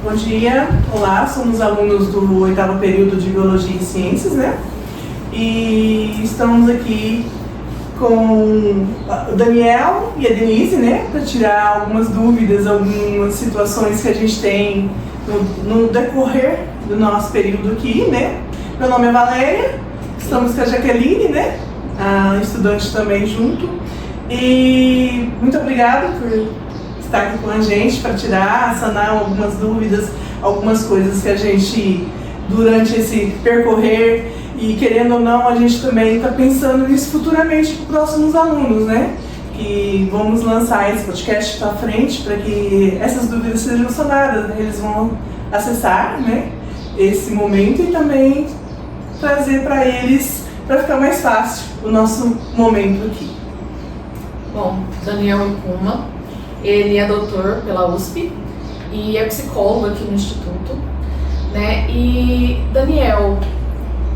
Bom dia, olá, somos alunos do 8º período de Biologia e Ciências, né? E estamos aqui com o Daniel e a Denise, né? Para tirar algumas dúvidas, algumas situações que a gente tem no decorrer do nosso período aqui, né? Meu nome é Valéria, estamos com a Jaqueline, né? A estudante também junto. E muito obrigada por estar aqui com a gente para tirar, sanar algumas dúvidas, algumas coisas que a gente, durante esse percorrer, e querendo ou não, a gente também está pensando nisso futuramente para os próximos alunos, né? Que vamos lançar esse podcast para frente para que essas dúvidas sejam sanadas, né? Eles vão acessar, né, esse momento e também trazer para eles, para ficar mais fácil o nosso momento aqui. Bom, Daniel Ikuma, ele é doutor pela USP e é psicólogo aqui no Instituto, né? E Daniel,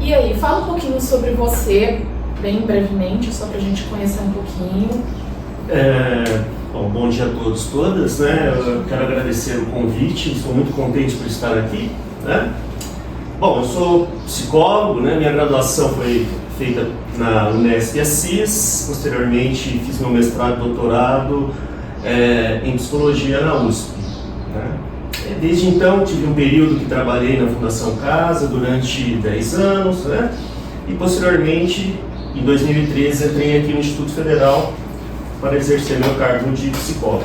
e aí, fala um pouquinho sobre você, bem brevemente, só pra gente conhecer um pouquinho. Bom dia a todos e todas, né? Eu quero agradecer o convite, estou muito contente por estar aqui, né? Bom, eu sou psicólogo, né? Minha graduação foi feita na Unesp Assis, posteriormente fiz meu mestrado e doutorado em psicologia na USP, né? Desde então tive um período que trabalhei na Fundação Casa durante 10 anos, né? E posteriormente, em 2013, entrei aqui no Instituto Federal para exercer meu cargo de psicólogo.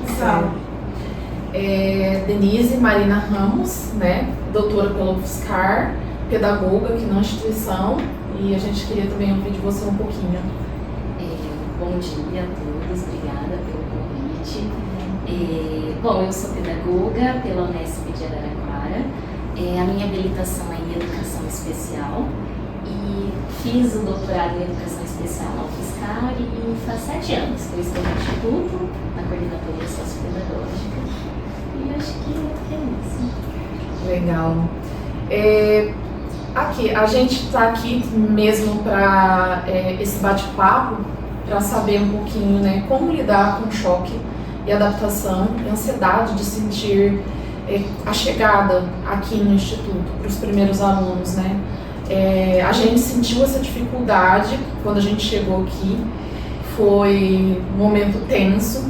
Legal. Denise Marina Ramos, né? Doutora pela UFSCar, pedagoga aqui na instituição, e a gente queria também ouvir de você um pouquinho. Bom dia a todos, obrigada pelo convite. Bom, eu sou pedagoga pela Unesp de Araraquara, a minha habilitação é em Educação Especial e fiz o doutorado em Educação Especial na UFSCar e faz 7 anos que eu estou no Instituto, na coordenadoria sociopedagógica, e acho que é isso. Legal. Aqui, a gente está aqui mesmo para esse bate-papo, para saber um pouquinho, né, como lidar com o choque e adaptação e ansiedade de sentir a chegada aqui no Instituto para os primeiros alunos, né? A gente sentiu essa dificuldade quando a gente chegou aqui, foi um momento tenso,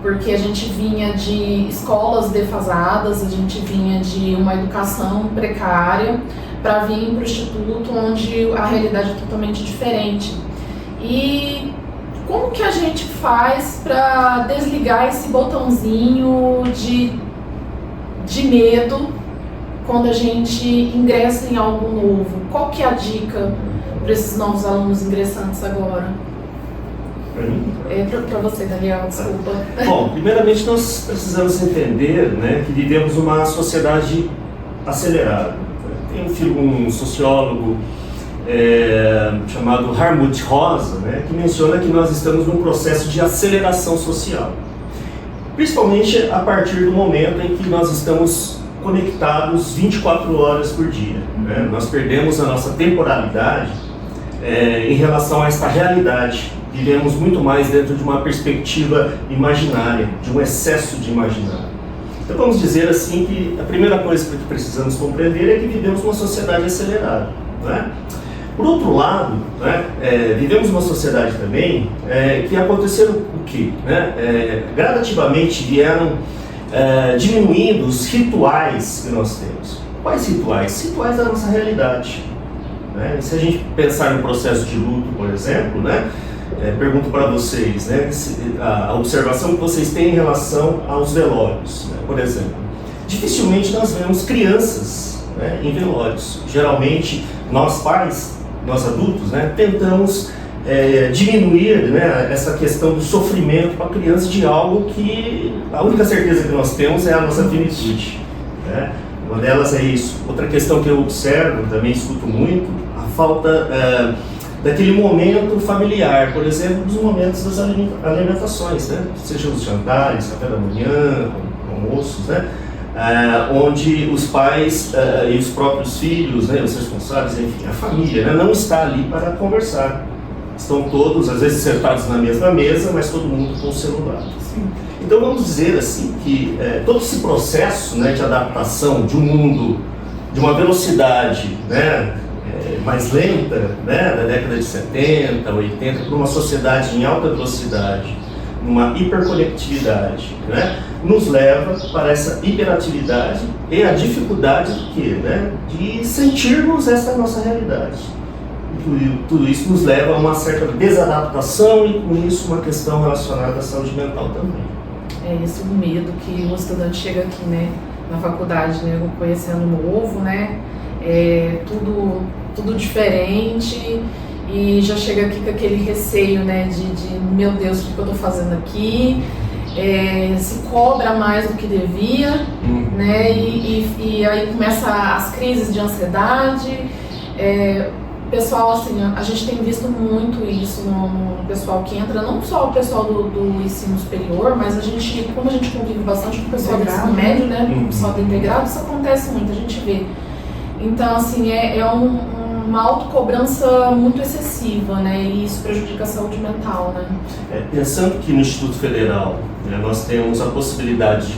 porque a gente vinha de escolas defasadas, a gente vinha de uma educação precária para vir para o Instituto onde a realidade é totalmente diferente. E como que a gente faz para desligar esse botãozinho de medo quando a gente ingressa em algo novo? Qual que é a dica para esses novos alunos ingressantes agora? Para você, Daniel, desculpa. Bom, primeiramente nós precisamos entender, né, que vivemos uma sociedade acelerada. Tem um sociólogo chamado Hartmut Rosa, né, que menciona que nós estamos num processo de aceleração social. Principalmente a partir do momento em que nós estamos conectados 24 horas por dia, né? Nós perdemos a nossa temporalidade em relação a esta realidade. Vivemos muito mais dentro de uma perspectiva imaginária, de um excesso de imaginário. Então vamos dizer assim que a primeira coisa que precisamos compreender é que vivemos uma sociedade acelerada, né? Por outro lado, né, vivemos uma sociedade também que aconteceram o quê? Né? Gradativamente vieram diminuindo os rituais que nós temos. Quais rituais? Rituais da nossa realidade, né? E se a gente pensar no processo de luto, por exemplo, né, pergunto para vocês, né, a observação que vocês têm em relação aos velórios, né, por exemplo. Dificilmente nós vemos crianças, né, em velórios. Geralmente nós pais, nós adultos, né, tentamos diminuir, né, essa questão do sofrimento para a criança de algo que a única certeza que nós temos é a nossa finitude, né? Uma delas é isso. Outra questão que eu observo, também escuto muito, a falta daquele momento familiar, por exemplo, dos momentos das alimentações, né? Sejam os jantares, café da manhã, almoços, né? Onde os pais e os próprios filhos, né, os responsáveis, enfim, a família, né, não está ali para conversar. Estão todos, às vezes, sentados na mesma mesa, mas todo mundo com o celular. Sim. Então vamos dizer assim que todo esse processo, né, de adaptação de um mundo de uma velocidade, né, mais lenta, né, da década de 70, 80, para uma sociedade em alta velocidade, uma hiperconectividade, né, nos leva para essa hiperatividade e a dificuldade do quê? Né, de sentirmos essa nossa realidade. Tudo isso nos leva a uma certa desadaptação e com isso uma questão relacionada à saúde mental também. É esse o medo que o estudante chega aqui, né, na faculdade, né, conhecendo novo, né, tudo diferente, e já chega aqui com aquele receio, né, de meu Deus, o que eu estou fazendo aqui, se cobra mais do que devia, né, e aí começa as crises de ansiedade. Pessoal, assim, a gente tem visto muito isso no pessoal que entra, não só o pessoal do ensino superior, mas como a gente convive bastante com o pessoal do ensino médio, né, com o pessoal do integrado, isso acontece muito, a gente vê. Então, assim, uma autocobrança muito excessiva, né, e isso prejudica a saúde mental, né. Pensando que no Instituto Federal, né, nós temos a possibilidade de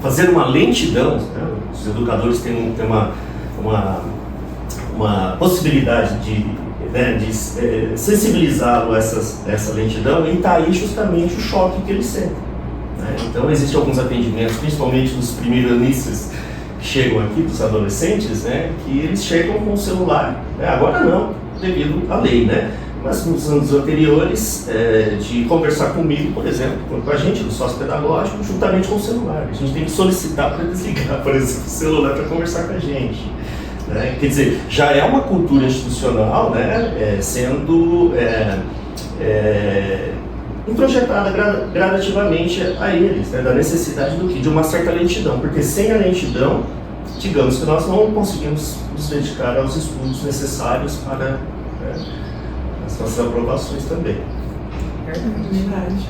fazer uma lentidão, né, os educadores têm uma possibilidade de sensibilizá-lo a essa lentidão, e está aí justamente o choque que eles sentem, né? Então existem alguns atendimentos, principalmente dos primeiristas que chegam aqui, dos adolescentes, né, que eles chegam com o celular, né? Agora não, devido à lei, né? Mas nos anos anteriores, de conversar comigo, por exemplo, com a gente do sócio pedagógico, juntamente com o celular. A gente tem que solicitar para desligar, por exemplo, o celular para conversar com a gente. Quer dizer, já é uma cultura institucional, né, sendo introjetada gradativamente a eles, né, da necessidade de uma certa lentidão, porque sem a lentidão, digamos que nós não conseguimos nos dedicar aos estudos necessários para as nossas aprovações também. Verdade.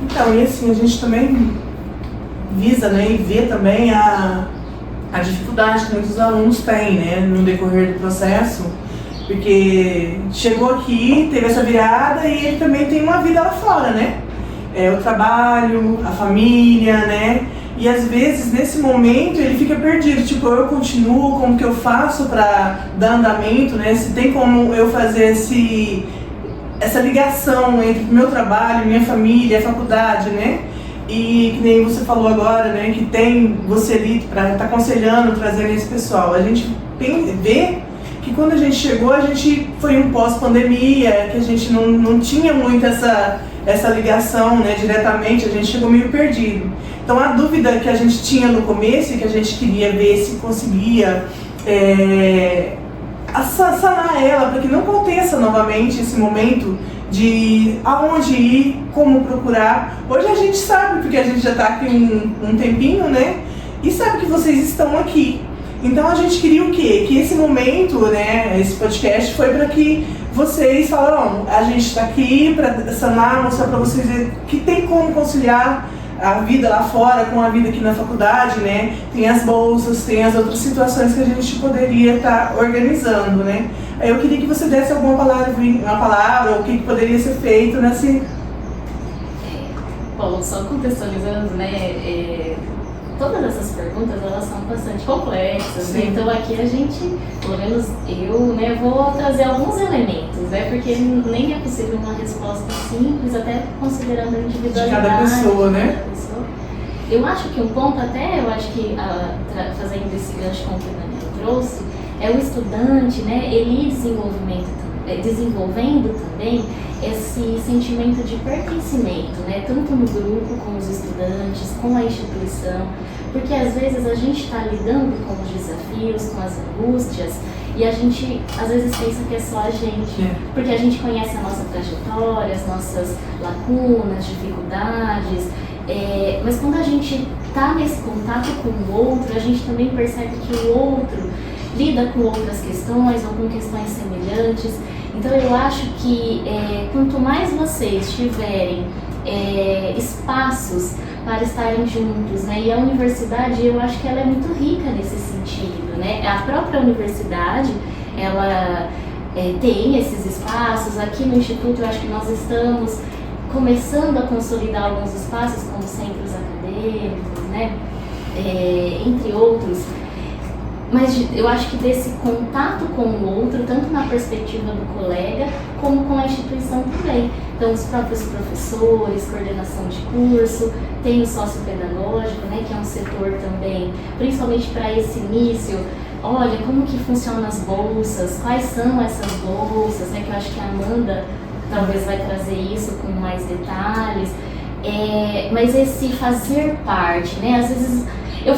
Então, e assim, a gente também visa, né, e vê também a dificuldade que muitos alunos têm, né, no decorrer do processo, porque chegou aqui, teve essa virada e ele também tem uma vida lá fora, né? O trabalho, a família, né? E às vezes nesse momento ele fica perdido, tipo, eu continuo, como que eu faço para dar andamento, né? Se tem como eu fazer essa ligação entre o meu trabalho, minha família, a faculdade, né? E que nem você falou agora, né, que tem você ali para estar aconselhando, trazendo esse pessoal. A gente vê que quando a gente chegou, a gente foi um pós-pandemia, que a gente não tinha muito essa ligação, né, diretamente, a gente chegou meio perdido. Então a dúvida que a gente tinha no começo e que a gente queria ver se conseguia sanar ela, para que não aconteça novamente esse momento de aonde ir, como procurar. Hoje a gente sabe, porque a gente já está aqui um tempinho, né? E sabe que vocês estão aqui. Então a gente queria o quê? Que esse momento, né, esse podcast foi para que vocês falaram, a gente está aqui para sanar, mostrar para vocês que tem como conciliar a vida lá fora com a vida aqui na faculdade, né? Tem as bolsas, tem as outras situações que a gente poderia estar organizando, né? Aí eu queria que você desse uma palavra, o que poderia ser feito nesse... Bom, só contextualizando, né? Todas essas perguntas, elas são bastante complexas, né? Então aqui a gente, pelo menos eu, né, vou trazer alguns elementos, né? Porque nem é possível uma resposta simples, até considerando a individualidade de cada pessoa, né? Cada pessoa. Eu acho que um ponto até, eu acho que fazendo esse gancho com o que o Daniel trouxe, é o estudante, né, ele desenvolvendo também esse sentimento de pertencimento, né, tanto no grupo, com os estudantes, com a instituição, porque às vezes a gente está lidando com os desafios, com as angústias, e a gente às vezes pensa que é só a gente, porque a gente conhece a nossa trajetória, as nossas lacunas, dificuldades, mas quando a gente está nesse contato com o outro, a gente também percebe que o outro lida com outras questões ou com questões semelhantes. Então eu acho que quanto mais vocês tiverem espaços para estarem juntos, né? E a universidade, eu acho que ela é muito rica nesse sentido, né? A própria universidade, ela tem esses espaços. Aqui no Instituto, eu acho que nós estamos começando a consolidar alguns espaços como centros acadêmicos, né? Entre outros. Mas eu acho que desse contato com o outro, tanto na perspectiva do colega, como com a instituição também. Então, os próprios professores, coordenação de curso, tem o sociopedagógico, né, que é um setor também, principalmente para esse início. Olha, como que funcionam as bolsas, quais são essas bolsas, né, que eu acho que a Amanda talvez vai trazer isso com mais detalhes. Mas esse fazer parte, né, às vezes... Eu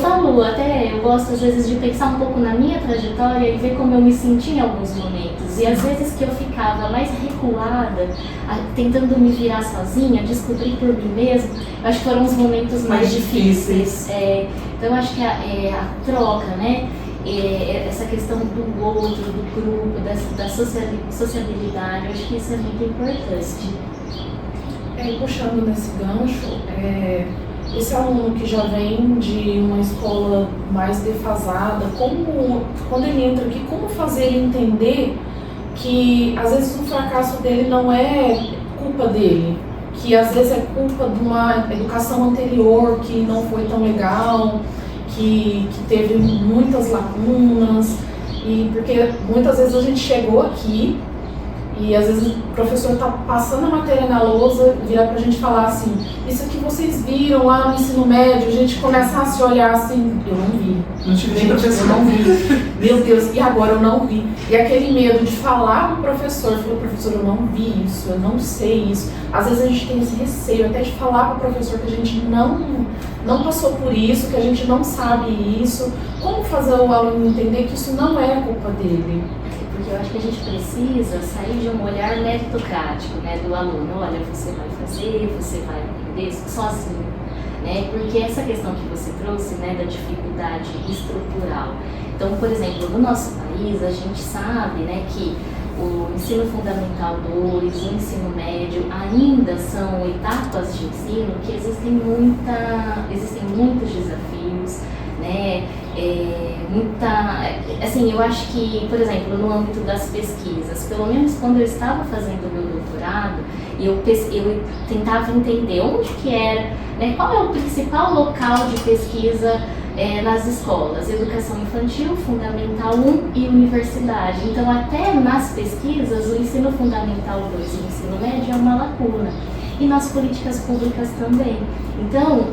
gosto às vezes de pensar um pouco na minha trajetória e ver como eu me senti em alguns momentos. E às vezes que eu ficava mais recuada, tentando me virar sozinha, descobrir por mim mesma, acho que foram os momentos mais difíceis. Então eu acho que a troca, né? Essa questão do outro, do grupo, da sociabilidade, eu acho que isso é muito importante. Puxando nesse gancho, esse aluno que já vem de uma escola mais defasada, quando ele entra aqui, como fazer ele entender que às vezes o fracasso dele não é culpa dele, que às vezes é culpa de uma educação anterior que não foi tão legal, que teve muitas lacunas, e porque muitas vezes a gente chegou aqui e às vezes o professor está passando a matéria na lousa, virar para a gente falar assim, isso aqui vocês viram lá no ensino médio, a gente começa a se olhar assim, eu não vi. Não tive professor, eu não vi. Meu Deus, e agora eu não vi. E aquele medo de falar pro professor, professor, eu não vi isso, eu não sei isso. Às vezes a gente tem esse receio até de falar pro professor que a gente não passou por isso, que a gente não sabe isso. Como fazer o aluno entender que isso não é culpa dele? Porque eu acho que a gente precisa sair de um olhar meritocrático, né, do aluno. Olha, você vai fazer, você vai aprender sozinho, né? Porque essa questão que você trouxe, né, da dificuldade estrutural. Então, por exemplo, no nosso país, a gente sabe, né, que o ensino fundamental 2, o ensino médio, ainda são etapas de ensino que existem muitos desafios, né? Assim, eu acho que, por exemplo, no âmbito das pesquisas, pelo menos quando eu estava fazendo o meu doutorado, eu tentava entender onde que era, né, qual é o principal local de pesquisa nas escolas, educação infantil, fundamental 1 e universidade. Então, até nas pesquisas, o ensino fundamental 2 e o ensino médio é uma lacuna. E nas políticas públicas também. Então,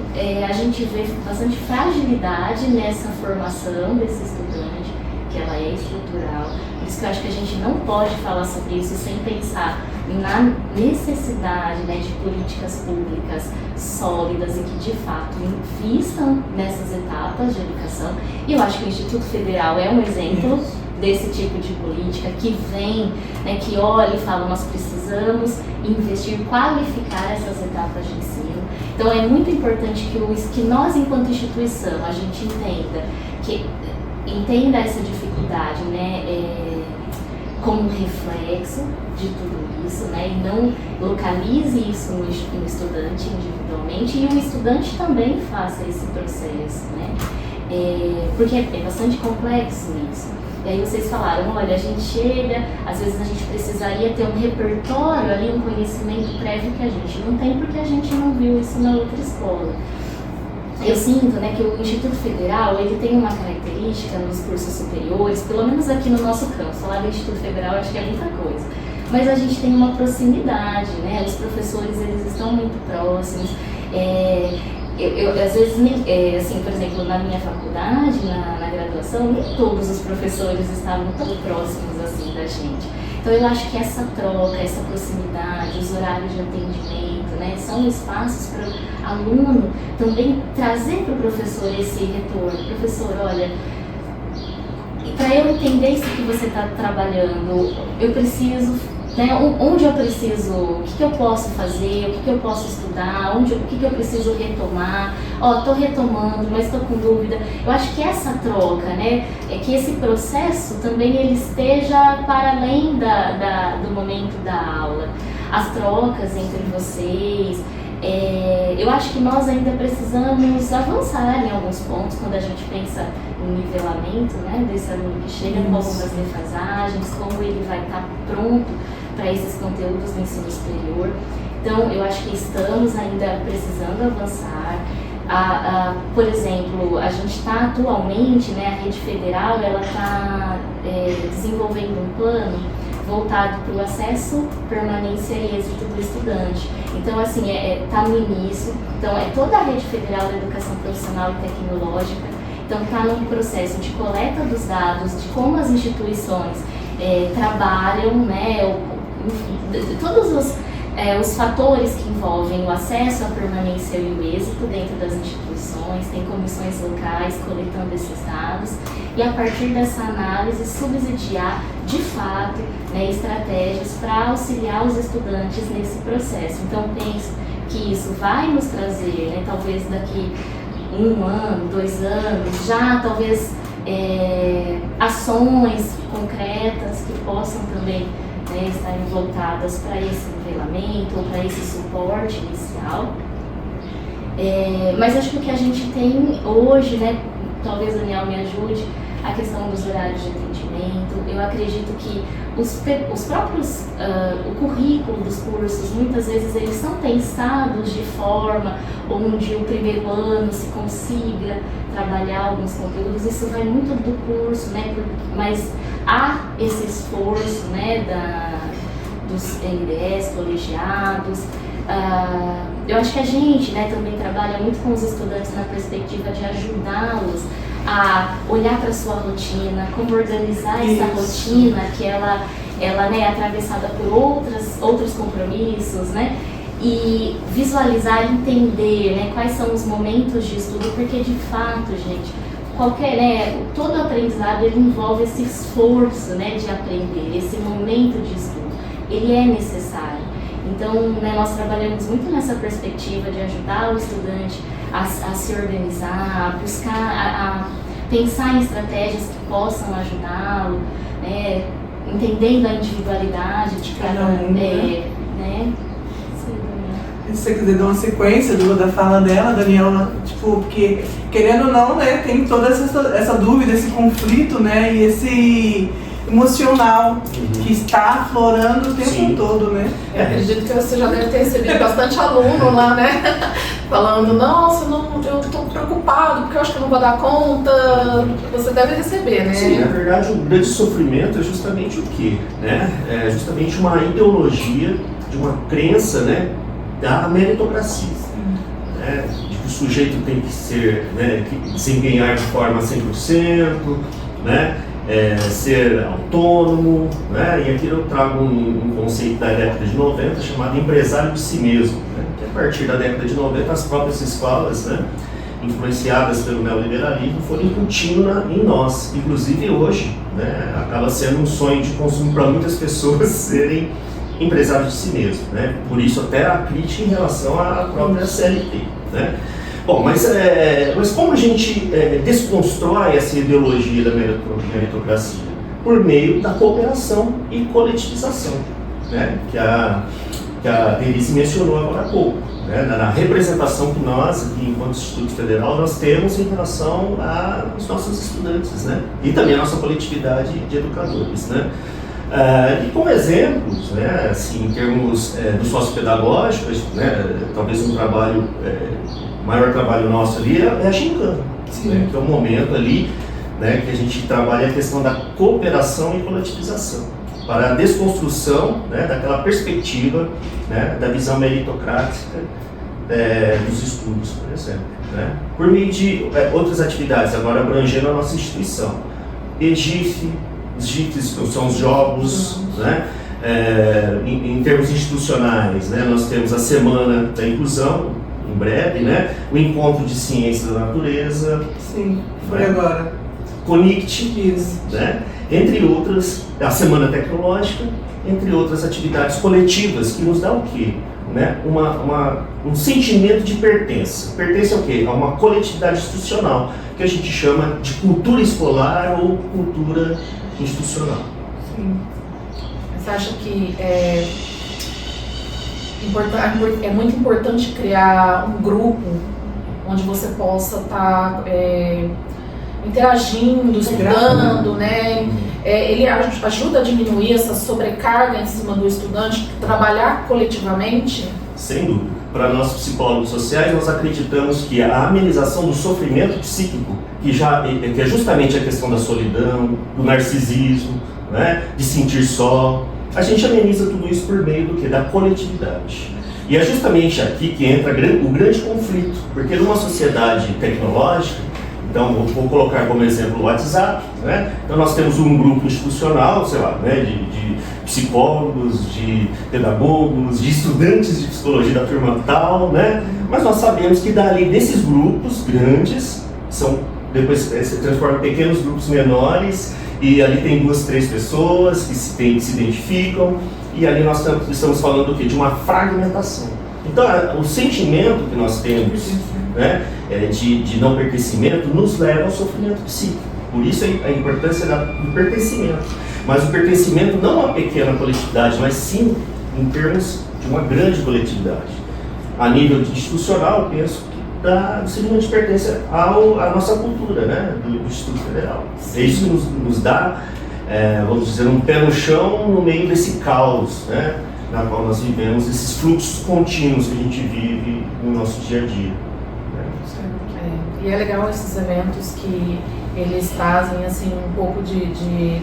a gente vê bastante fragilidade nessa formação desse estudante, que ela é estrutural. Por isso que eu acho que a gente não pode falar sobre isso sem pensar na necessidade, né, de políticas públicas sólidas e que, de fato, invistam nessas etapas de educação. E eu acho que o Instituto Federal é um exemplo desse tipo de política que vem, né, que olha e fala, nós precisamos investir, qualificar essas etapas de ensino. Então é muito importante que nós, enquanto instituição, a gente entenda essa dificuldade, né, como reflexo de tudo isso, né, e não localize isso no estudante individualmente, e o estudante também faça esse processo, né, porque é bastante complexo isso. E aí vocês falaram, olha, a gente chega, às vezes a gente precisaria ter um repertório ali, um conhecimento prévio que a gente não tem, porque a gente não viu isso na outra escola. Eu sinto, né, que o Instituto Federal, ele tem uma característica nos cursos superiores, pelo menos aqui no nosso campus, falar do Instituto Federal eu acho que é muita coisa, mas a gente tem uma proximidade, né, os professores, eles estão muito próximos. Eu às vezes, assim, por exemplo, na minha faculdade, na graduação, nem todos os professores estavam tão próximos assim da gente. Então eu acho que essa troca, essa proximidade, os horários de atendimento, né, são espaços para o aluno também trazer para o professor esse retorno. Professor, olha, para eu entender isso que você está trabalhando, eu preciso, né, onde eu preciso, o que eu posso fazer, o que eu posso estudar, o que eu preciso retomar. Estou retomando, mas estou com dúvida. Eu acho que essa troca, né, que esse processo também ele esteja para além do momento da aula. As trocas entre vocês. Eu acho que nós ainda precisamos avançar em alguns pontos quando a gente pensa em nivelamento, né, desse aluno que chega com algumas defasagens, como ele vai estar pronto para esses conteúdos do ensino superior. Então, eu acho que estamos ainda precisando avançar. Por exemplo, a gente está atualmente, né, a Rede Federal, ela está desenvolvendo um plano voltado para o acesso, permanência e êxito do estudante. Então, assim, está no início. Então, é toda a Rede Federal da Educação Profissional e Tecnológica. Então, está num processo de coleta dos dados, de como as instituições trabalham, né, enfim, todos os fatores que envolvem o acesso, a permanência e o êxito dentro das instituições, tem comissões locais coletando esses dados e a partir dessa análise subsidiar de fato, né, estratégias para auxiliar os estudantes nesse processo. Então penso que isso vai nos trazer, né, talvez daqui 1 ano, 2 anos, já talvez ações concretas que possam também, né, estarem voltadas para esse nivelamento ou para esse suporte inicial. Mas acho que o que a gente tem hoje, né, talvez o Daniel me ajude, a questão dos horários de atendimento. Eu acredito que os próprios, o currículo dos cursos, muitas vezes eles são pensados de forma onde o primeiro ano se consiga trabalhar alguns conteúdos. Isso vai muito do curso, né, mas há esse esforço, né, dos NDS, colegiados. Eu acho que a gente, né, também trabalha muito com os estudantes na perspectiva de ajudá-los a olhar para a sua rotina, como organizar essa rotina que ela né, é atravessada por outros compromissos, né, e visualizar, entender, né, quais são os momentos de estudo, porque de fato, gente, né, todo aprendizado ele envolve esse esforço, né, de aprender, esse momento de estudo, ele é necessário. Então, né, nós trabalhamos muito nessa perspectiva de ajudar o estudante a se organizar, a buscar, a pensar em estratégias que possam ajudá-lo, né, entendendo a individualidade de cada um, né? Se você quiser dar uma sequência da fala dela, Daniela, tipo, porque querendo ou não, né, tem toda essa dúvida, esse conflito, né, e esse emocional que está aflorando o tempo todo, né? Eu acredito que você já deve ter recebido bastante aluno lá, né? Falando, nossa, eu estou preocupado porque eu acho que eu não vou dar conta. Você deve receber, né? Sim, na verdade o grande sofrimento é justamente o quê? Né? É justamente uma ideologia, de uma crença, né, da meritocracia. Né? De que o sujeito tem que ser, né, que desempenhar de forma 100%, né? Ser autônomo, né? E aqui eu trago um conceito da década de 90 chamado empresário de si mesmo, né? Que a partir da década de 90 as próprias escolas, né, influenciadas pelo neoliberalismo, foram incutindo em nós. Inclusive hoje, né, acaba sendo um sonho de consumo para muitas pessoas serem empresários de si mesmo, né? Por isso até a crítica em relação à própria CLT, né? Bom, mas como a gente desconstrói essa ideologia da meritocracia? Por meio da cooperação e coletivização, né? Que a Denise mencionou agora há pouco, né? Na representação que nós, aqui enquanto Instituto Federal, nós temos em relação aos nossos estudantes, né? E também a nossa coletividade de educadores, né? E como exemplos, né, assim, em termos dos sociopedagógicos, né, talvez o maior trabalho nosso ali é a gincana, né, que é um momento ali, né, que a gente trabalha a questão da cooperação e coletivização, para a desconstrução, né, daquela perspectiva, né, da visão meritocrática dos estudos, por exemplo, né, por meio de outras atividades, agora abrangendo a nossa instituição. EGIF, os GIFs são os jogos, né? Em termos institucionais, né? Nós temos a Semana da Inclusão, em breve, né? O Encontro de Ciências da Natureza. Sim, foi agora. CONICT, né? Entre outras, a Semana Tecnológica, entre outras atividades coletivas que nos dá o quê? Né? Um sentimento de pertença. Pertence ao quê? A uma coletividade institucional, que a gente chama de cultura escolar ou cultura institucional. Sim. Você acha que é muito importante criar um grupo onde você possa estar interagindo, estudando, né? Ele ajuda a diminuir essa sobrecarga em cima do estudante, trabalhar coletivamente? Sem dúvida. Para nós psicólogos sociais, nós acreditamos que a amenização do sofrimento psíquico, que é justamente a questão da solidão, do narcisismo, né, de sentir só, a gente ameniza tudo isso por meio do quê? Da coletividade. E é justamente aqui que entra o grande conflito, porque numa sociedade tecnológica, então vou colocar como exemplo o WhatsApp, né? Então nós temos um grupo institucional, sei lá, né, de psicólogos, de pedagogos, de estudantes de psicologia da turma tal, né? Mas nós sabemos que dali desses grupos grandes, depois se transformam em pequenos grupos menores, e ali tem 2, 3 pessoas que se identificam, e ali nós estamos falando do quê? De uma fragmentação. Então o sentimento que nós temos, né, de não pertencimento nos leva ao sofrimento psíquico. Por isso a importância do pertencimento. Mas o pertencimento não a uma pequena coletividade, mas sim em termos de uma grande coletividade. A nível institucional, eu penso que do sentimento de pertença à nossa cultura, né, do Instituto Federal. É isso que nos dá, vamos dizer, um pé no chão no meio desse caos, né, na qual nós vivemos, esses fluxos contínuos que a gente vive no nosso dia a dia. E é legal esses eventos que eles trazem assim um pouco de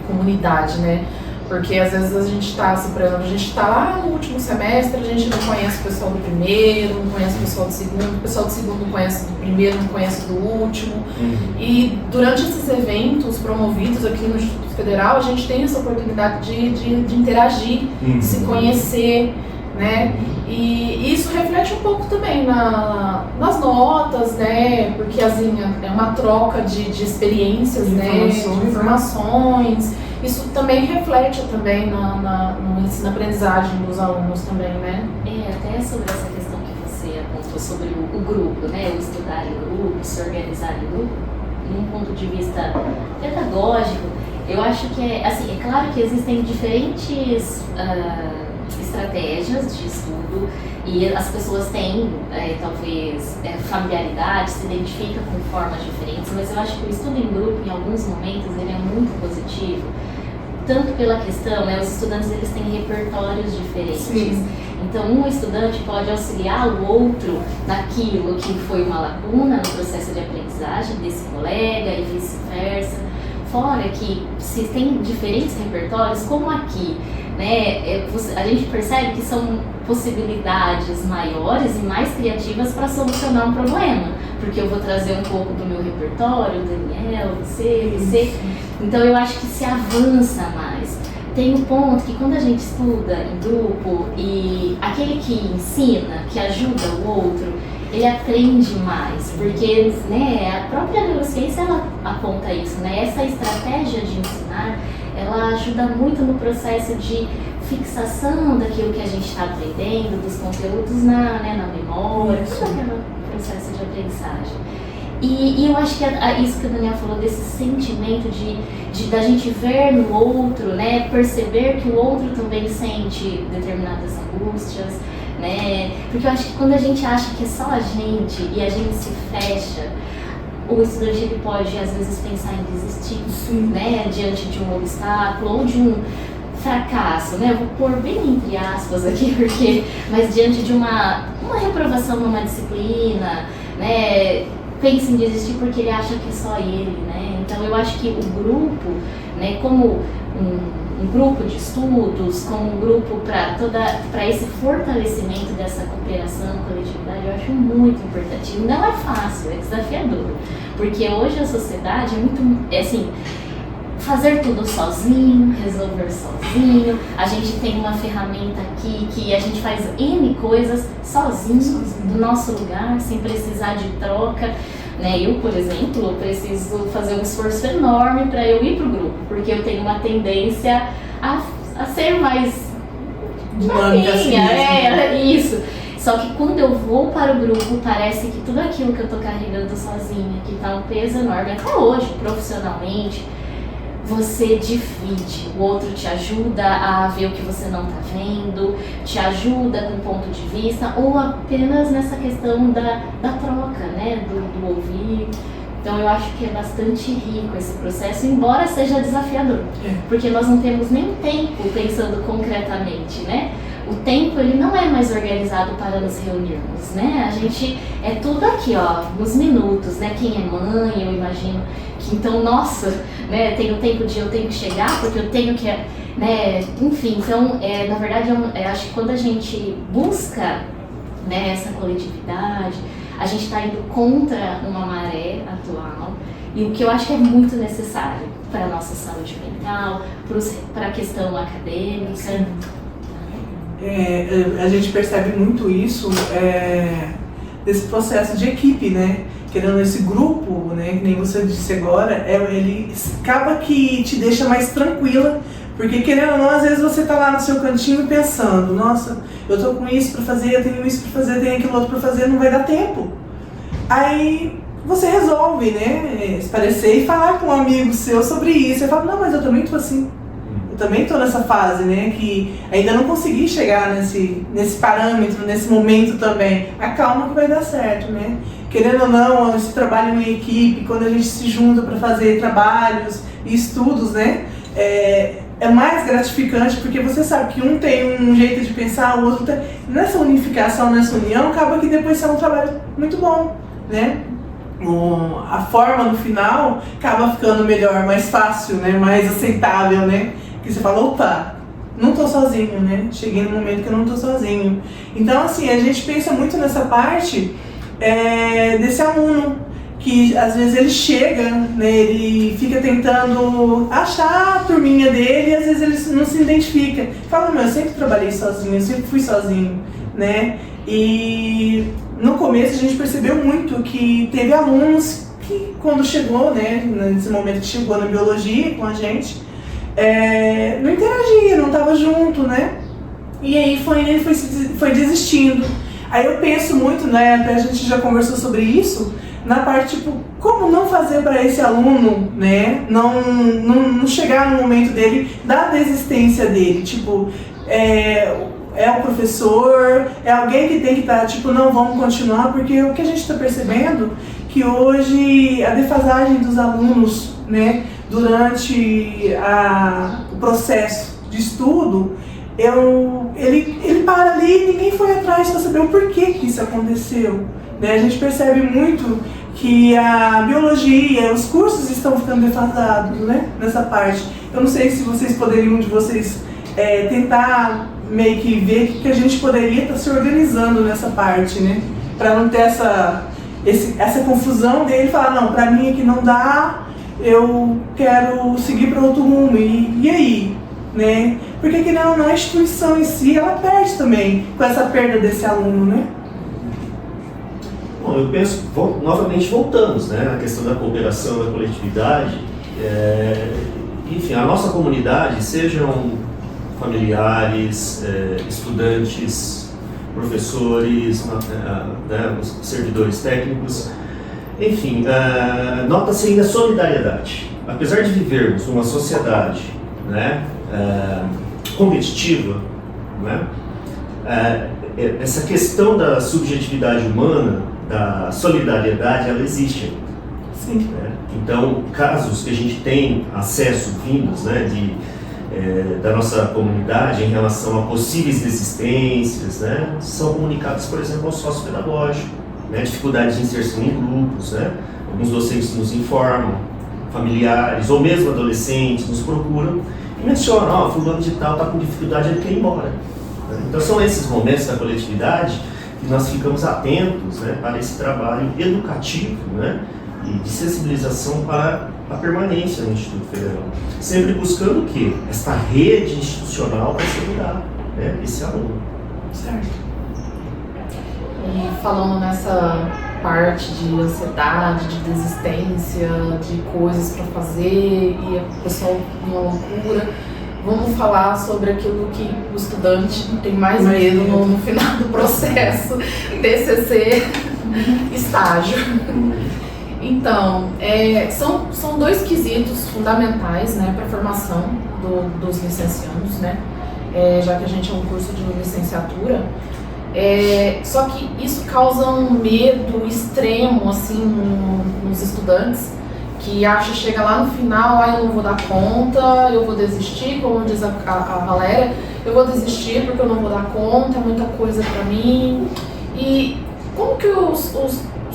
comunidade, né? Porque às vezes a gente está, assim, por exemplo, a gente está lá no último semestre, a gente não conhece o pessoal do primeiro, não conhece o pessoal do segundo, o pessoal do segundo não conhece do primeiro, não conhece do último. E durante esses eventos promovidos aqui no Instituto Federal, a gente tem essa oportunidade de interagir, de se conhecer, né? E isso reflete um pouco também nas notas, né? Porque assim, é uma troca de experiências, né? De informações. Isso também reflete também no ensino-aprendizagem dos alunos também, né? Até sobre essa questão que você apontou sobre o grupo, né? O estudar em grupo, se organizar em grupo, num ponto de vista pedagógico, eu acho que é claro que existem diferentes estratégias de estudo e as pessoas têm talvez familiaridade, se identificam com formas diferentes, mas eu acho que o estudo em grupo em alguns momentos ele é muito positivo, tanto pela questão, né, os estudantes eles têm repertórios diferentes. Sim. Então um estudante pode auxiliar o outro naquilo que foi uma lacuna no processo de aprendizagem desse colega e vice-versa. Fora que se tem diferentes repertórios, como aqui, né, a gente percebe que são possibilidades maiores e mais criativas para solucionar um problema, porque eu vou trazer um pouco do meu repertório, Daniel, você. Então eu acho que se avança mais. Tem um ponto que quando a gente estuda em grupo e aquele que ensina, que ajuda o outro, ele aprende mais, porque, né, a própria neurociência ela aponta isso, né? Essa estratégia de ensinar, ela ajuda muito no processo de fixação daquilo que a gente está aprendendo, dos conteúdos na memória, todo aquele processo de aprendizagem. E eu acho que isso que o Daniel falou, desse sentimento da gente ver no outro, né, perceber que o outro também sente determinadas angústias, né, porque eu acho que quando a gente acha que é só a gente e a gente se fecha, o estudante ele pode às vezes pensar em desistir, né, diante de um obstáculo ou de um fracasso, né, eu vou pôr bem entre aspas aqui, mas diante de uma reprovação numa disciplina, né, pensa em desistir porque ele acha que é só ele, né? Então eu acho que o grupo, né, como um grupo de estudos, como um grupo para esse fortalecimento dessa cooperação, coletividade, eu acho muito importante. E não é fácil, é desafiador, porque hoje a sociedade é muito, assim, fazer tudo sozinho, resolver sozinho. A gente tem uma ferramenta aqui que a gente faz N coisas sozinho, do nosso lugar, sem precisar de troca. Né? Eu, por exemplo, preciso fazer um esforço enorme para eu ir para o grupo, porque eu tenho uma tendência a ser mais dinâmica, isso. Só que quando eu vou para o grupo, parece que tudo aquilo que eu estou carregando sozinha, que está um peso enorme, até hoje, profissionalmente, você divide, o outro te ajuda a ver o que você não está vendo, te ajuda com ponto de vista, ou apenas nessa questão da troca, né, do ouvir. Então eu acho que é bastante rico esse processo, embora seja desafiador, porque nós não temos nem tempo pensando concretamente, né? o tempo ele não é mais organizado para nos reunirmos, né? A gente é tudo aqui, ó, nos minutos, né? Quem é mãe, eu imagino que então, nossa, né? Tem o tempo de eu tenho que chegar porque eu tenho que, né? Enfim, então, na verdade, acho que quando a gente busca, né, essa coletividade, a gente está indo contra uma maré atual. E o que eu acho que é muito necessário para a nossa saúde mental, para a questão acadêmica. A gente percebe muito isso nesse processo de equipe, né? Querendo esse grupo, né? Que nem você disse agora, ele acaba que te deixa mais tranquila, porque querendo ou não, às vezes você tá lá no seu cantinho pensando, nossa, eu tô com isso para fazer, eu tenho isso para fazer, eu tenho aquilo outro para fazer, não vai dar tempo. Aí você resolve, né, se parecer e falar com um amigo seu sobre isso. Você fala, não, mas eu também tô assim. Eu também tô nessa fase, né, que ainda não consegui chegar nesse parâmetro, nesse momento também. Acalma que vai dar certo, né. Querendo ou não, esse trabalho em equipe, quando a gente se junta para fazer trabalhos e estudos, né, é mais gratificante porque você sabe que um tem um jeito de pensar, o outro tem. Nessa unificação, nessa união, acaba que depois é um trabalho muito bom, né. A forma no final acaba ficando melhor, mais fácil, né? Mais aceitável, né? Que você fala, opa, não tô sozinho, né? Cheguei no momento que eu não tô sozinho. Então, assim, a gente pensa muito nessa parte desse aluno, que às vezes ele chega, né? Ele fica tentando achar a turminha dele e às vezes ele não se identifica. Fala, eu sempre trabalhei sozinho, eu sempre fui sozinho, né? E no começo a gente percebeu muito que teve alunos que quando chegou, né, nesse momento que chegou na biologia com a gente, não interagia, não estava junto, né? E aí ele foi desistindo. Aí eu penso muito, né, até a gente já conversou sobre isso, na parte tipo, como não fazer para esse aluno, né, não chegar no momento dele, da desistência dele, tipo, é o professor, é alguém que tem que estar, tipo, não, vamos continuar, porque o que a gente está percebendo que hoje a defasagem dos alunos, né, durante o processo de estudo, ele para ali e ninguém foi atrás para saber o porquê que isso aconteceu, né? A gente percebe muito que a biologia, os cursos estão ficando defasados, né, nessa parte. Eu não sei se vocês poderiam, tentar meio que ver que a gente poderia estar se organizando nessa parte, né? Para não ter essa confusão dele falar, não, para mim aqui não dá, eu quero seguir para outro rumo, e aí? Né? Porque que não, a instituição em si, ela perde também com essa perda desse aluno, né? Bom, eu penso, novamente voltamos, né, na questão da cooperação, da coletividade. Enfim, a nossa comunidade, sejam familiares, estudantes, professores, né, os servidores técnicos, enfim, nota-se ainda solidariedade. Apesar de vivermos numa sociedade, né, competitiva, né, essa questão da subjetividade humana, da solidariedade, ela existe. Sim. Né? Então, casos que a gente tem acesso vindos, né, da nossa comunidade em relação a possíveis desistências, né, são comunicados, por exemplo, ao sócio pedagógico, né, dificuldades de inserção em grupos, né, alguns docentes nos informam, familiares ou mesmo adolescentes nos procuram e mencionam, fulano de tal está com dificuldade, ele quer ir embora. Né? Então são esses momentos da coletividade que nós ficamos atentos, né, para esse trabalho educativo, né, e de sensibilização para a permanência no Instituto Federal, sempre buscando o quê? Esta rede institucional para segurar, né, esse aluno. Certo. E falando nessa parte de ansiedade, de desistência, de coisas para fazer e a pessoa numa loucura, vamos falar sobre aquilo que o estudante tem mais medo no final do processo, TCC, estágio. Então, são dois quesitos fundamentais, né, para a formação dos licenciados, né, já que a gente é um curso de licenciatura. Só que isso causa um medo extremo assim, nos estudantes, que acha, chega lá no final, eu não vou dar conta, eu vou desistir, como diz a Valéria, eu vou desistir porque eu não vou dar conta, é muita coisa para mim. E como que os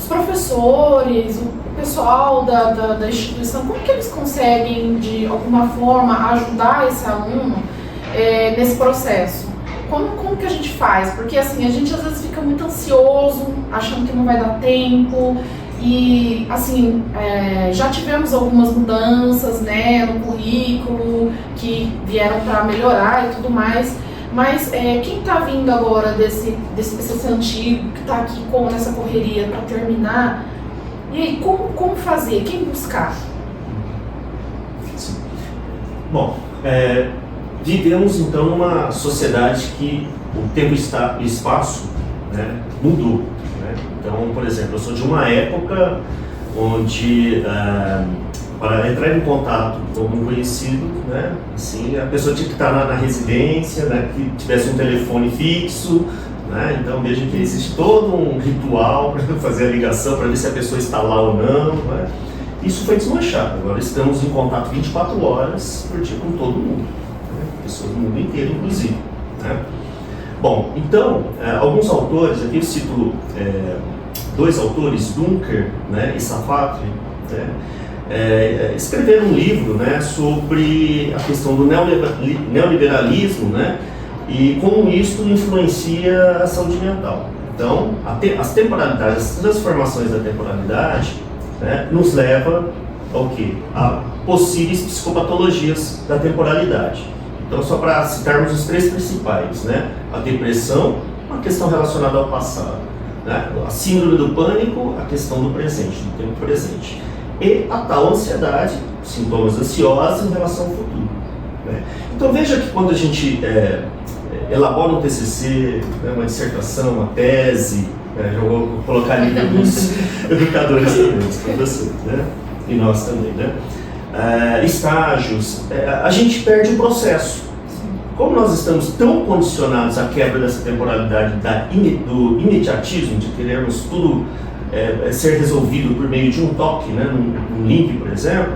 professores, o pessoal da instituição, como que eles conseguem, de alguma forma, ajudar esse aluno nesse processo? Como que a gente faz? Porque assim, a gente às vezes fica muito ansioso, achando que não vai dar tempo. E assim, já tivemos algumas mudanças, né, no currículo que vieram para melhorar e tudo mais, mas quem está vindo agora desse PCC antigo, que está aqui nessa correria para terminar, e aí como fazer? Quem buscar? Sim. Bom, vivemos então numa sociedade que o tempo e espaço, né, mudou. Então, por exemplo, eu sou de uma época onde, para entrar em contato com um conhecido, né, assim, a pessoa tinha que estar na residência, né, que tivesse um telefone fixo, né, então veja que existe todo um ritual para fazer a ligação, para ver se a pessoa está lá ou não. Né. Isso foi desmanchado, agora estamos em contato 24 horas por dia com todo mundo, né, pessoas do mundo inteiro, inclusive. Né. Bom, então, alguns autores, aqui eu cito dois autores, Dunker, né, e Safatli, né, escreveram um livro, né, sobre a questão do neoliberalismo, né, e como isso influencia a saúde mental. Então, as temporalidades, as transformações da temporalidade, né, nos leva ao quê? A possíveis psicopatologias da temporalidade. Então, só para citarmos os três principais, né? A depressão, uma questão relacionada ao passado, né? A síndrome do pânico, a questão do presente, do tempo presente. E a tal ansiedade, sintomas ansiosos em relação ao futuro. Né? Então, veja que quando a gente elabora um TCC, né, uma dissertação, uma tese, já vou colocar ali alguns educadores também, os professores, né? E nós também, né? Estágios, a gente perde o processo. Como nós estamos tão condicionados à quebra dessa temporalidade do imediatismo, de querermos tudo ser resolvido por meio de um toque, né, num link, por exemplo,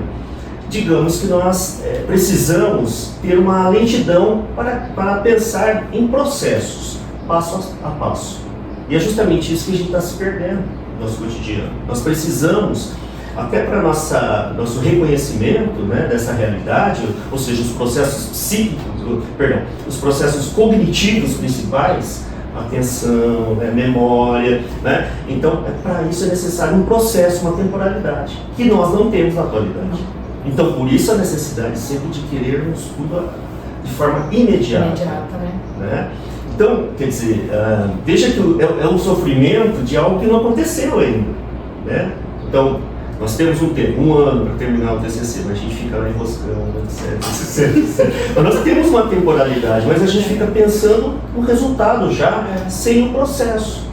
digamos que nós precisamos ter uma lentidão para pensar em processos, passo a passo. E é justamente isso que a gente está se perdendo no nosso cotidiano. Nós precisamos, até para nosso reconhecimento, né, dessa realidade, ou seja, os processos os processos cognitivos principais, atenção, memória, né? Então, para isso é necessário um processo, uma temporalidade, que nós não temos na atualidade. Então, por isso a necessidade sempre de querermos tudo de forma imediata. Né? Então, quer dizer, veja que é um sofrimento de algo que não aconteceu ainda. Né? Então, nós temos um tempo, 1 ano para terminar o TCC, mas a gente fica lá enroscando, etc. Mas nós temos uma temporalidade, mas a gente fica pensando no resultado já, sem o processo.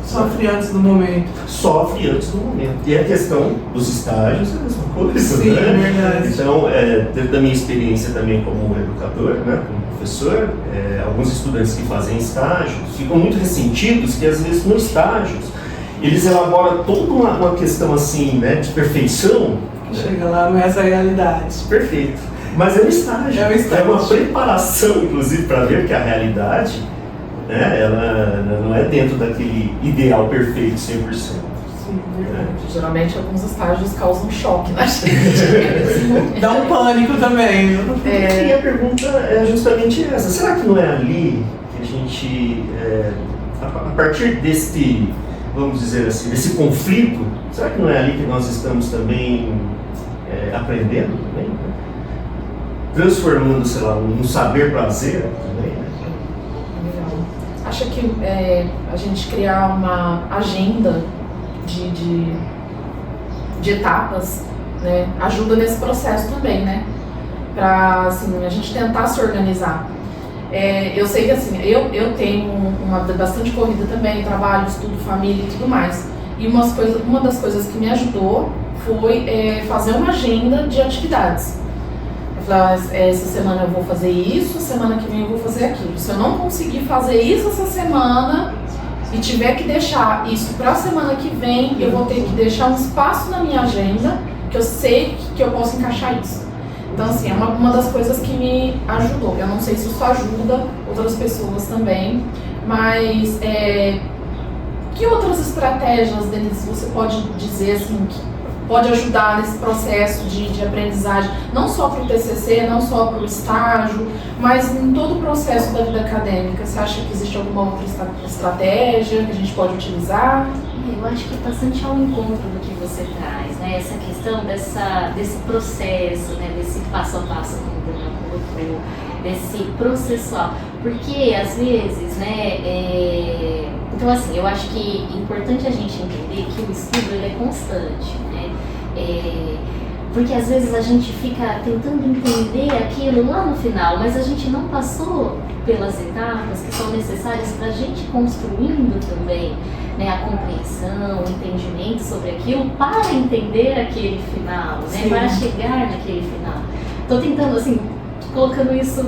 Sofre antes do momento. Sofre antes do momento. E a questão dos estágios é a mesma coisa. Sim, né? É verdade. Então, dentro da minha experiência também como educador, né, como professor, alguns estudantes que fazem estágios ficam muito ressentidos que às vezes no estágio eles elaboram toda uma questão assim, né, de perfeição. Chega lá, não é essa a realidade. Perfeito. Mas é um estágio. É uma preparação, inclusive, para ver que a realidade, né, ela não é dentro daquele ideal perfeito 100%. Sim, verdade. Geralmente alguns estágios causam choque na gente. Dá um pânico também. E a pergunta é justamente essa. Será que não é ali que a gente, a partir desse, vamos dizer assim, desse conflito, será que não é ali que nós estamos também aprendendo também? Né? Transformando, sei lá, um saber-prazer também, né? Acho que a gente criar uma agenda de etapas, né, ajuda nesse processo também, né? Para assim, a gente tentar se organizar. Eu sei que assim, eu tenho bastante corrida também, trabalho, estudo, família e tudo mais. E uma das coisas que me ajudou foi fazer uma agenda de atividades. Eu falei, essa semana eu vou fazer isso, semana que vem eu vou fazer aquilo. Se eu não conseguir fazer isso essa semana e tiver que deixar isso para a semana que vem, eu vou ter que deixar um espaço na minha agenda que eu sei que eu posso encaixar isso. Então, assim, é uma das coisas que me ajudou. Eu não sei se isso ajuda outras pessoas também, mas que outras estratégias, Denise, você pode dizer, assim, que pode ajudar nesse processo de aprendizagem, não só para o TCC, não só para o estágio, mas em todo o processo da vida acadêmica? Você acha que existe alguma outra estratégia que a gente pode utilizar? Eu acho que é bastante ao encontro do que você traz, né? Essa questão desse processo, né? Desse passo a passo, como o Daniel colocou, desse processual. Porque, às vezes, né? Então, assim, eu acho que é importante a gente entender que o estudo ele é constante, né? Porque, às vezes, a gente fica tentando entender aquilo lá no final, mas a gente não passou pelas etapas que são necessárias para a gente construindo também, né, a compreensão, o entendimento sobre aquilo para entender aquele final, né, para chegar naquele final. Estou tentando, assim, colocando isso,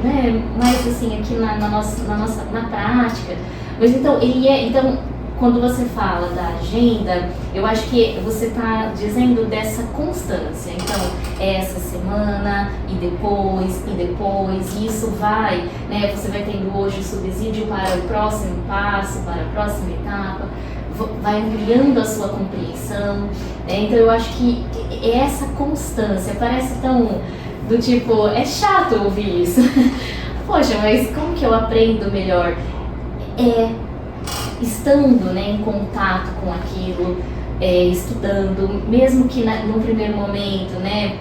né, mais assim aqui na prática. Mas então, então, quando você fala da agenda, eu acho que você está dizendo dessa constância. Então, essa semana e depois, e isso vai, né? Você vai tendo hoje o subsídio para o próximo passo, para a próxima etapa, vai ampliando a sua compreensão, né? Então, eu acho que essa constância parece tão do tipo, é chato ouvir isso. Poxa, mas como que eu aprendo melhor? Estando, né, em contato com aquilo, estudando, mesmo que no primeiro momento, né,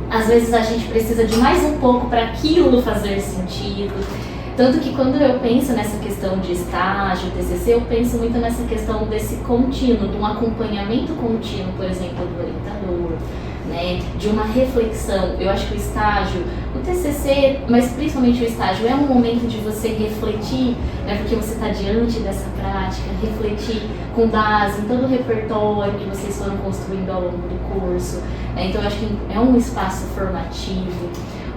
às vezes a gente precisa de mais um pouco para aquilo fazer sentido. Tanto que quando eu penso nessa questão de estágio, TCC, eu penso muito nessa questão desse contínuo, de um acompanhamento contínuo, por exemplo, do orientador, né, de uma reflexão. Eu acho que o estágio, o TCC, mas principalmente o estágio, é um momento de você refletir, né, porque você está diante dessa prática, refletir com base em todo o repertório que vocês foram construindo ao longo do curso, né, então eu acho que é um espaço formativo.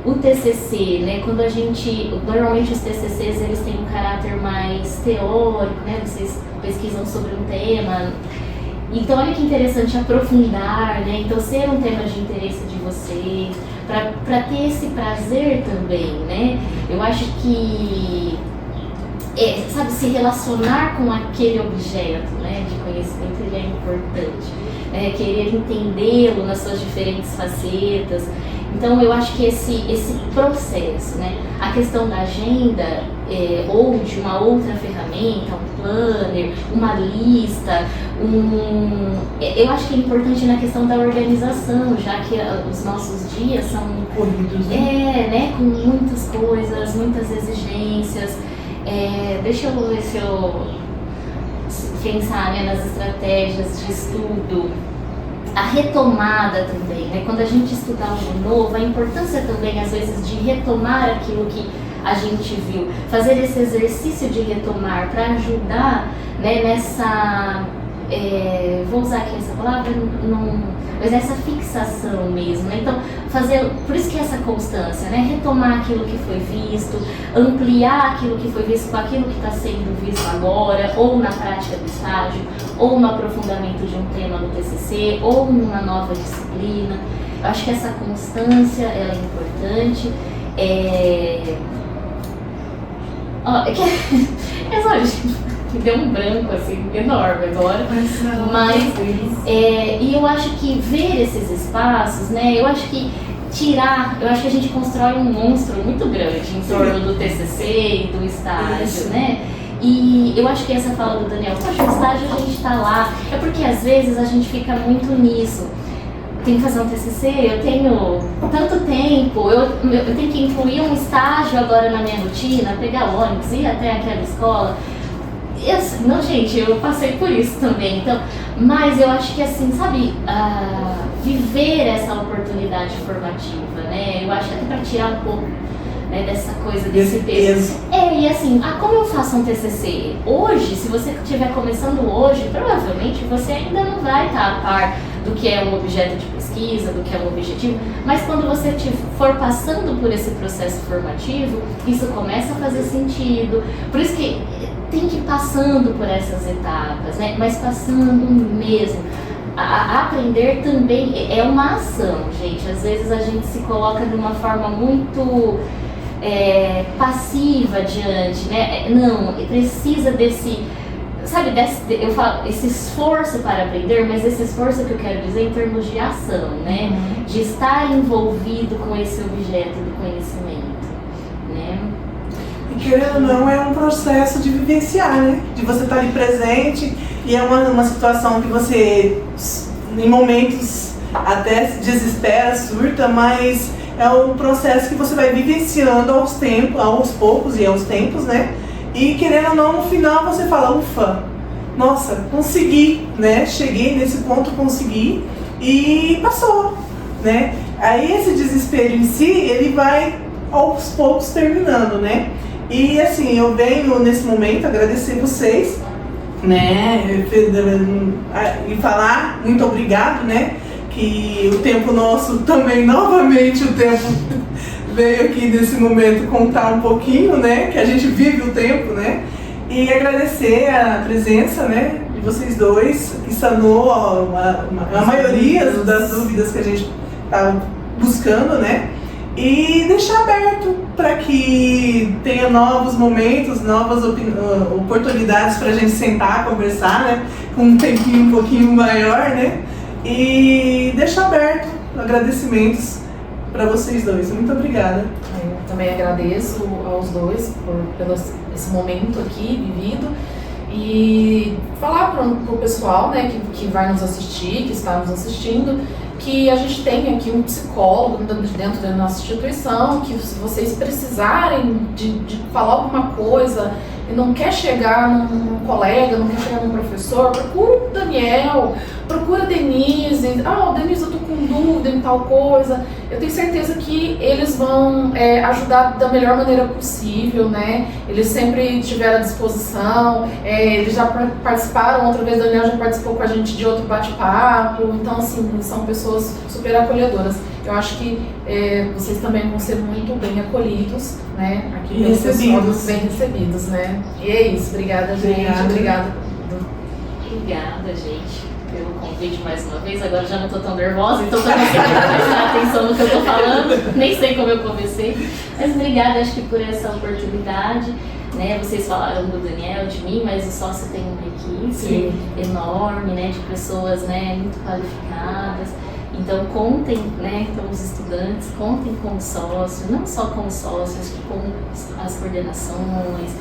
O TCC, né, quando a gente, normalmente os TCCs eles têm um caráter mais teórico, né, vocês pesquisam sobre um tema. Então, olha que interessante aprofundar, né? Então, ser um tema de interesse de vocês, para ter esse prazer também, né? Eu acho que, sabe, se relacionar com aquele objeto, né, de conhecimento, ele é importante. Querer entendê-lo nas suas diferentes facetas. Então, eu acho que esse processo, né, a questão da agenda ou de uma outra ferramenta, um planner, uma lista, eu acho que é importante na questão da organização, já que os nossos dias são corridos, né? Com muitas coisas, muitas exigências. Deixa eu ver se eu pensar, né, nas estratégias de estudo. A retomada também, né? Quando a gente estuda algo novo, a importância também, às vezes, de retomar aquilo que a gente viu. Fazer esse exercício de retomar para ajudar, né, nessa... vou usar aqui essa palavra, mas essa fixação mesmo, né? Então, por isso que essa constância, né? Retomar aquilo que foi visto, ampliar aquilo que foi visto com aquilo que está sendo visto agora, ou na prática do estágio, ou no aprofundamento de um tema no TCC, ou numa nova disciplina. Eu acho que essa constância, ela é importante. Me deu um branco assim, enorme agora, e eu acho que ver esses espaços, né, eu acho que a gente constrói um monstro muito grande em torno do TCC e do estágio, né, e eu acho que essa fala do Daniel, poxa, o estágio a gente está lá, é porque às vezes a gente fica muito nisso. Tenho que fazer um TCC, eu tenho tanto tempo, eu tenho que incluir um estágio agora na minha rotina, pegar o ônibus, ir até aquela escola. Não, gente, eu passei por isso também, então, mas eu acho que assim, sabe, viver essa oportunidade formativa, né, eu acho que até para tirar um pouco, né, dessa coisa, desse peso. E assim, como eu faço um TCC? Hoje, se você estiver começando hoje, provavelmente você ainda não vai estar a par do que é um objeto de pesquisa, do que é um objetivo, mas quando você for passando por esse processo formativo, isso começa a fazer sentido. Por isso que tem que ir passando por essas etapas, né? Mas passando mesmo. aprender também é uma ação, gente. Às vezes a gente se coloca de uma forma muito passiva diante, né? Não, precisa desse, sabe, eu falo, esse esforço para aprender, mas esse esforço que eu quero dizer em termos de ação, né? De estar envolvido com esse objeto do conhecimento, né? E querendo ou não, é um processo de vivenciar, né? De você estar ali presente, e é uma situação que você, em momentos, até se desespera, surta, mas é um processo que você vai vivenciando aos poucos e aos tempos, né? E querendo ou não, no final você fala, ufa, nossa, consegui, né? Cheguei nesse ponto, consegui, e passou, né? Aí esse desespero em si, ele vai aos poucos terminando, né? E assim, eu venho nesse momento agradecer vocês, né? E falar muito obrigado, né? Que o tempo nosso também, novamente, o tempo veio aqui nesse momento contar um pouquinho, né? Que a gente vive o tempo, né? E agradecer a presença, né? De vocês dois, que sanou a maioria das dúvidas que a gente estava buscando, né? E deixar aberto para que tenha novos momentos, novas oportunidades para a gente sentar, conversar, né? Com um tempinho um pouquinho maior, né? E deixar aberto agradecimentos para vocês dois. Muito obrigada. Eu também agradeço aos dois pelo esse momento aqui vivido e falar para o pessoal, né, que vai nos assistir, que está nos assistindo, que a gente tem aqui um psicólogo dentro da nossa instituição, que se vocês precisarem de falar alguma coisa e não quer chegar num colega, não quer chegar num professor, procura o Daniel, procura a Denise. Denise, eu tô com dúvida em tal coisa. Eu tenho certeza que eles vão ajudar da melhor maneira possível, né? Eles sempre tiveram à disposição, eles já participaram, outra vez o Daniel já participou com a gente de outro bate-papo, então assim, são pessoas super acolhedoras. Eu acho que vocês também vão ser muito bem acolhidos, né? Aqui bem recebidos. Bem recebidos, né? E é isso, obrigada, gente. Obrigada, gente, pelo convite mais uma vez. Agora já não estou tão nervosa, então estou conseguindo prestar atenção no que eu estou falando. Nem sei como eu comecei, mas obrigada, acho que por essa oportunidade. Né, vocês falaram do Daniel, de mim, mas o sócio tem uma equipe enorme, né, de pessoas, né, muito qualificadas. Então contem, né, com os estudantes, contem com o sócio, não só com os sócios, com as coordenações,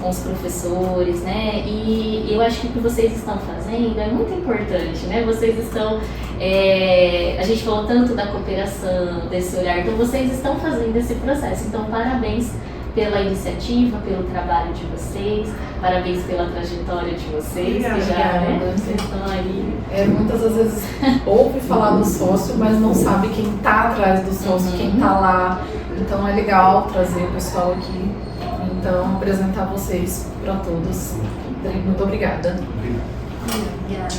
com os professores, né, e eu acho que o que vocês estão fazendo é muito importante, né, vocês estão, a gente falou tanto da cooperação, desse olhar, então vocês estão fazendo esse processo, então parabéns pela iniciativa, pelo trabalho de vocês, parabéns pela trajetória de vocês, que já, né, vocês estão aí. Muitas das vezes ouve falar do sócio, mas não sabe quem está atrás do sócio, quem está lá. Então é legal trazer o pessoal aqui, então apresentar vocês para todos. Muito obrigada. Obrigada.